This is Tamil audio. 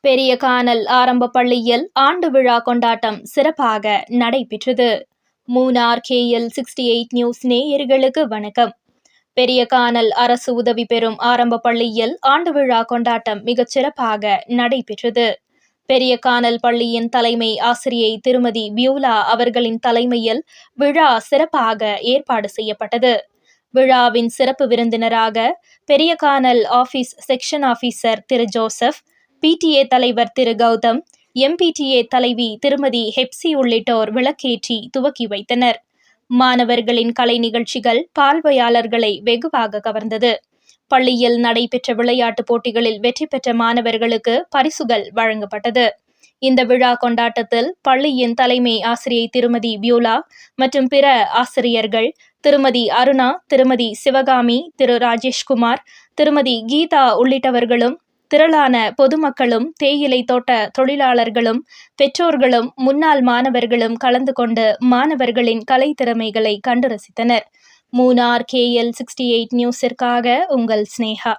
பெரிய கானல் ஆரம்ப பள்ளியில் ஆண்டு விழா கொண்டாட்டம் சிறப்பாக நடைபெற்றது. மூனார் KL68 நியூஸ் நேயர்களுக்கு வணக்கம். பெரிய கானல் அரசு உதவி பெறும் ஆரம்ப பள்ளியில் ஆண்டு விழா கொண்டாட்டம் மிகச் சிறப்பாக நடைபெற்றது. பெரிய கானல் பள்ளியின் தலைமை ஆசிரியை திருமதி பியூலா அவர்களின் தலைமையில் விழா சிறப்பாக ஏற்பாடு செய்யப்பட்டது. விழாவின் சிறப்பு விருந்தினராக பெரிய கானல் ஆபீஸ் செக்ஷன் ஆபீசர் திரு ஜோசப், PTA தலைவர் திரு கௌதம், MPTA தலைவி திருமதி ஹெப்சி உள்ளிட்டோர் விளக்கேற்றி துவக்கி வைத்தனர். மாணவர்களின் கலை நிகழ்ச்சிகள் பார்வையாளர்களை வெகுவாக கவர்ந்தது. பள்ளியில் நடைபெற்ற விளையாட்டுப் போட்டிகளில் வெற்றி பெற்ற மாணவர்களுக்கு பரிசுகள் வழங்கப்பட்டது. இந்த விழா கொண்டாட்டத்தில் பள்ளியின் தலைமை ஆசிரியை திருமதி பியூலா மற்றும் பிற ஆசிரியர்கள் திருமதி அருணா, திருமதி சிவகாமி, திரு ராஜேஷ்குமார், திருமதி கீதா உள்ளிட்டவர்களும், திரளான பொதுமக்களும், தேயிலை தோட்ட தொழிலாளர்களும், பெற்றோர்களும், முன்னாள் மாணவர்களும் கலந்து கொண்டு மாணவர்களின் கலை திறமைகளை கண்டு ரசித்தனர். மூனார் KL68 நியூஸிற்காக உங்கள் ஸ்னேகா.